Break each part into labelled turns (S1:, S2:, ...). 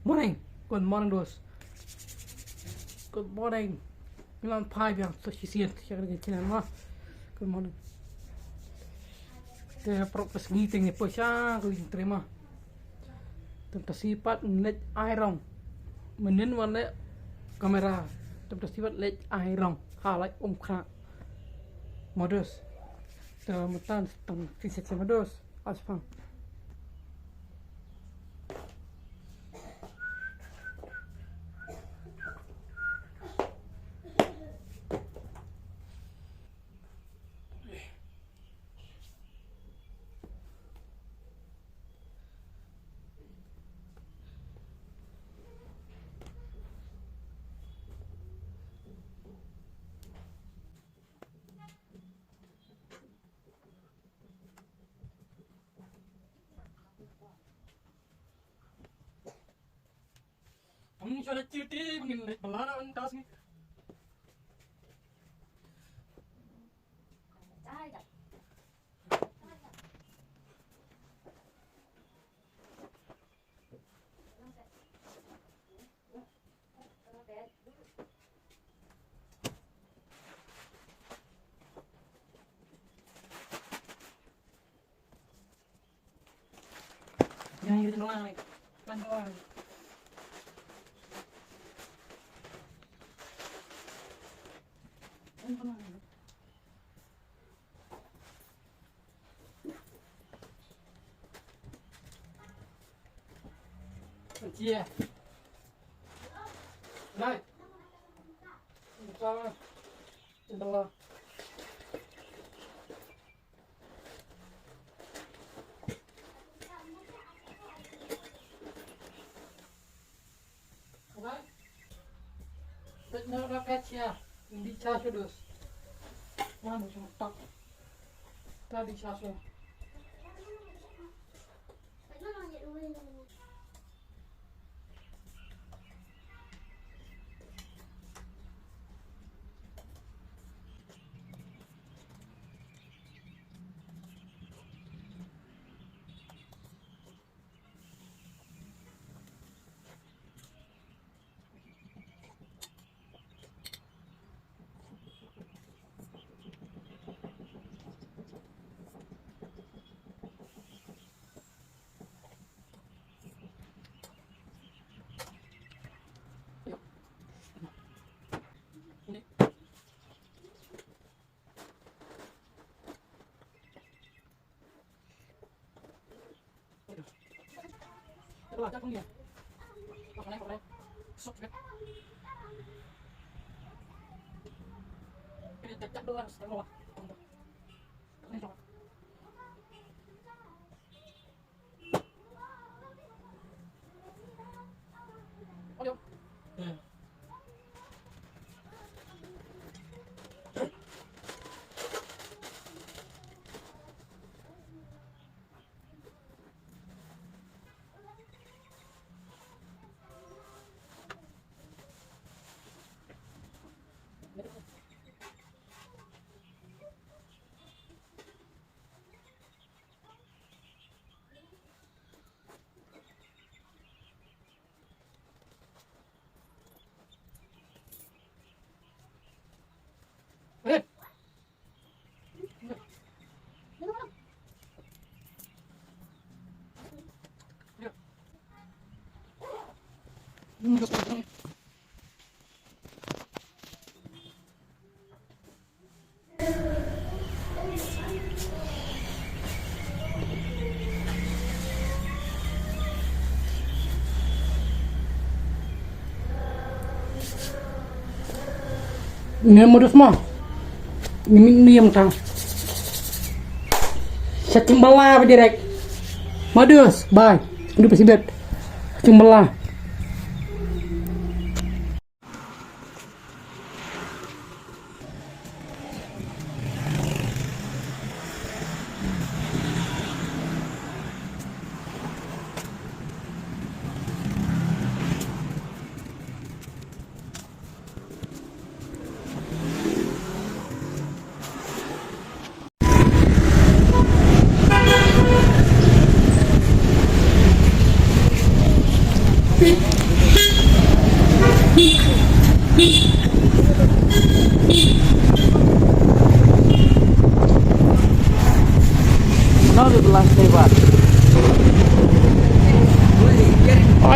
S1: Morning. Good morning, dos. Good morning. Milan Pai biang so sisian siya kan mah. Good morning. Te propos meeting ni po siya ko terima. Tentang sifat net iron. Menin warna kamera. Tentang sifat net iron. Halai kena. Modus. Mutan tentang fisik modus. Aspang. Ang sudah cuti mungkin pelana tas ni. Yang itu doang ni. Kan doang. Chia. Này. Sao? Trên đâu? Right? But no, not that chia. Hindi charge dos. Ano siya tak. Tadi charge. Rồi chắc không nhiều. Vào đây. Sốt hết. Cái này chắc đôi sẽ ngon. Đây rồi. Có được. Ini modus mah. Ini yang tang. Cacing belah direct. Modus, bye. Ini pasti bet. Cacing belah. Beep.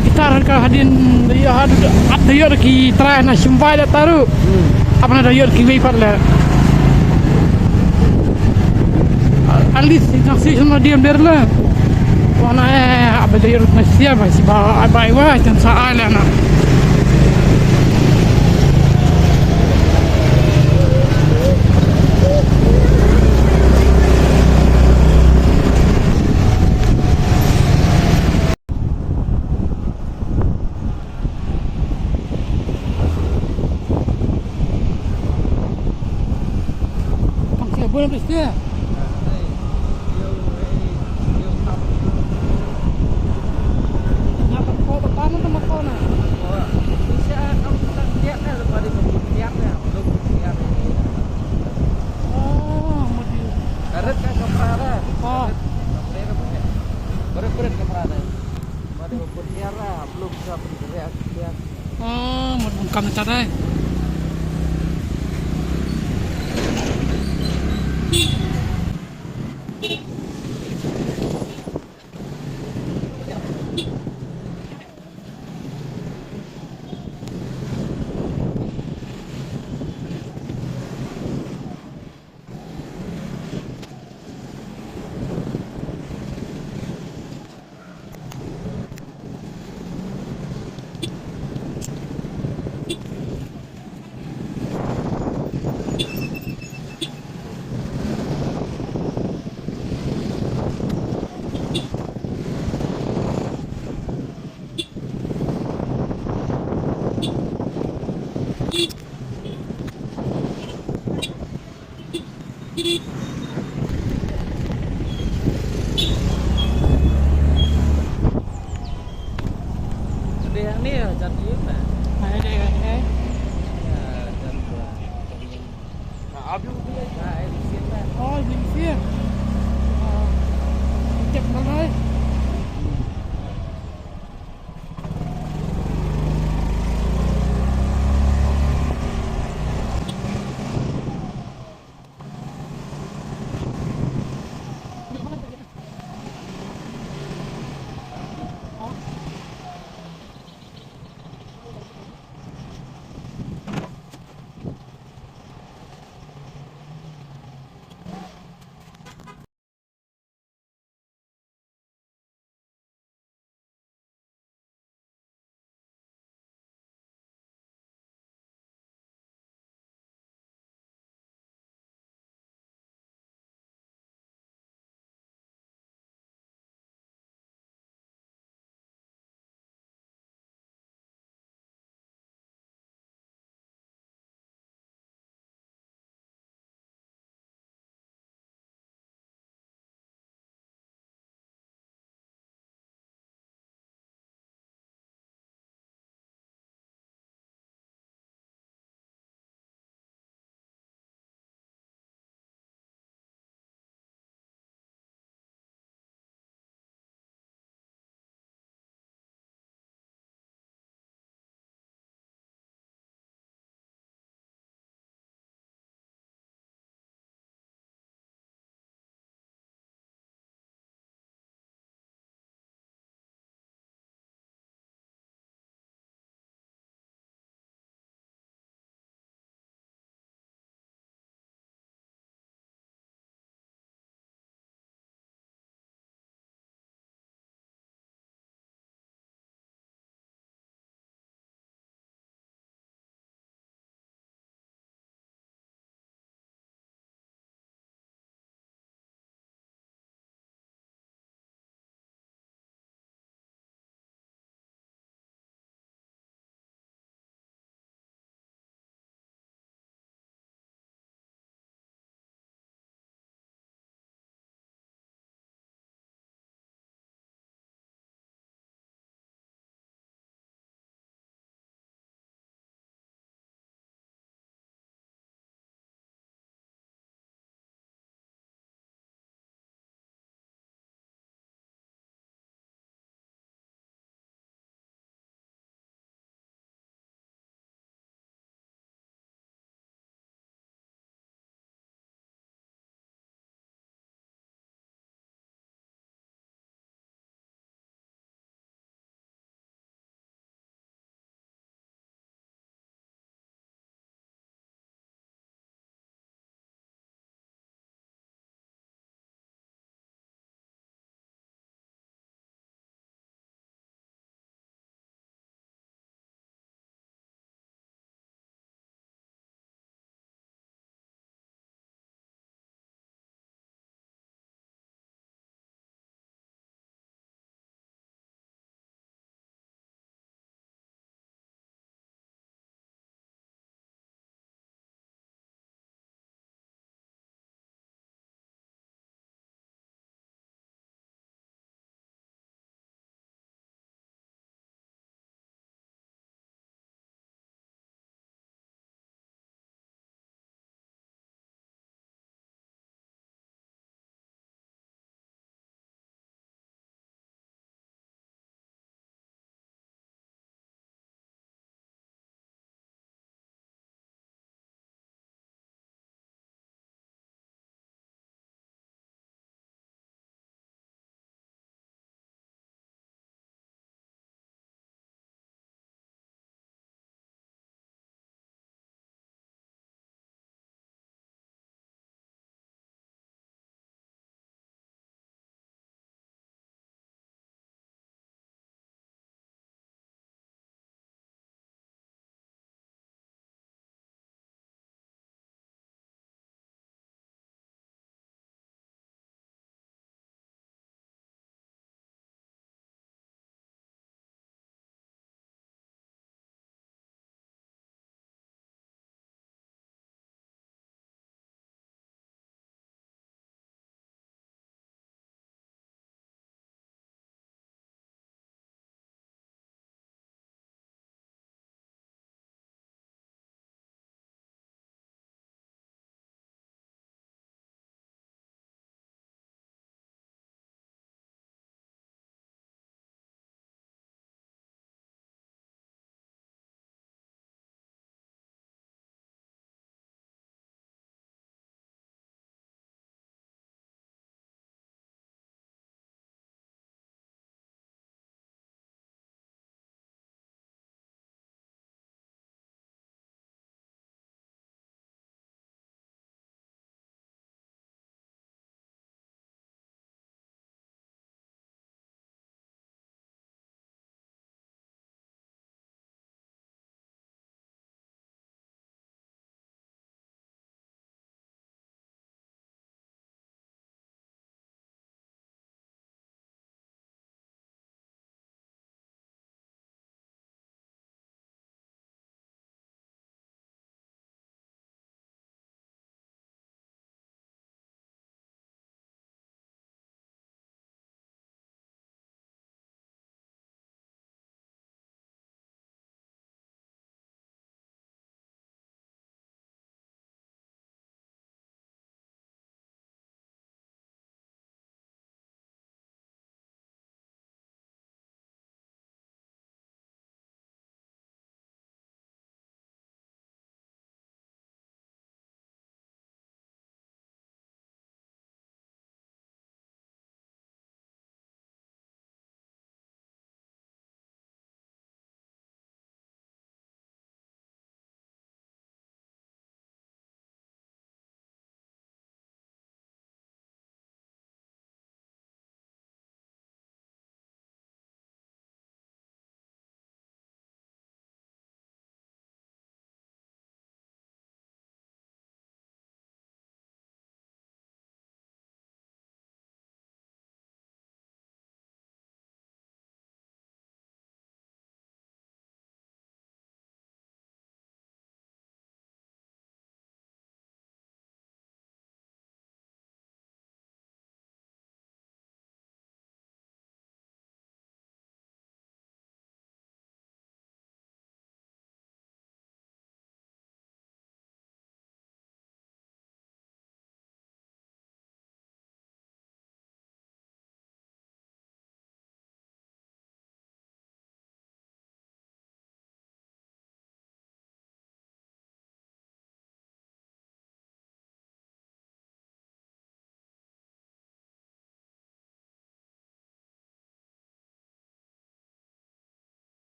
S1: kita harga hadin dia ada yo ki try na simpai da taru apa na yo ki wei pat la alis nasi sama dia berla wana apa dia yo masih apa si ba ai wa dan sa ala na boleh bersih. Ngapa kau bertahan sama kau na?
S2: Bisa kamu lihat dah lepas dia bersiap dah, belum siap.
S1: Oh, mesti.
S2: Karet kan keprada.
S1: Oh,
S2: Berat keprada. Mari bersiap dah, belum siap bergerak dia.
S1: oh, mesti bukan cara.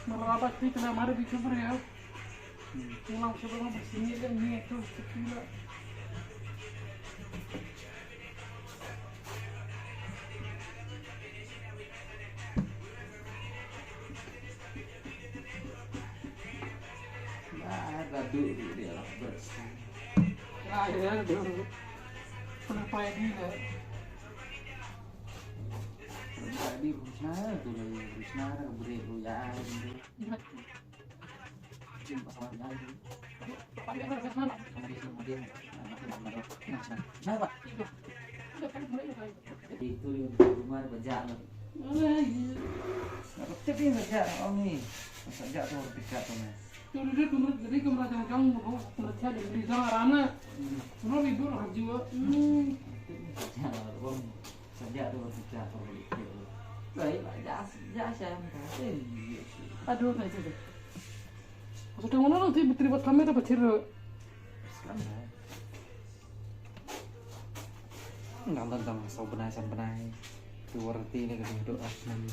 S1: Merapat di tengah mari di cover ya. Pulang sebelum bersini dan ini itu gila.
S2: Gaduh dia lah bersih.
S1: Nah, ya dulu. Kenapa ini ya?
S2: Tadi Rusna tuh lagi Rusna beri ruyaan tuh. Jumpa sama dia. Sama dia. Kenapa? Itu di rumah berjalan. Nggak aktif ini berjalan om nih. Saja tuh berdekat tuh mas.
S1: Jadi kemerasa kamu mau kerja di sana rana. Suruh ibu orang jiwa.
S2: Berjalan om. Saja tuh berdekat tuh berdekat. Baik, jasa yang kasih.
S1: Aduh, nah itu deh. Maksudnya mana nanti berterima kamera apa cerita?
S2: Sekarang nggak tentang so benasan benai keluar ini ke doa nanti.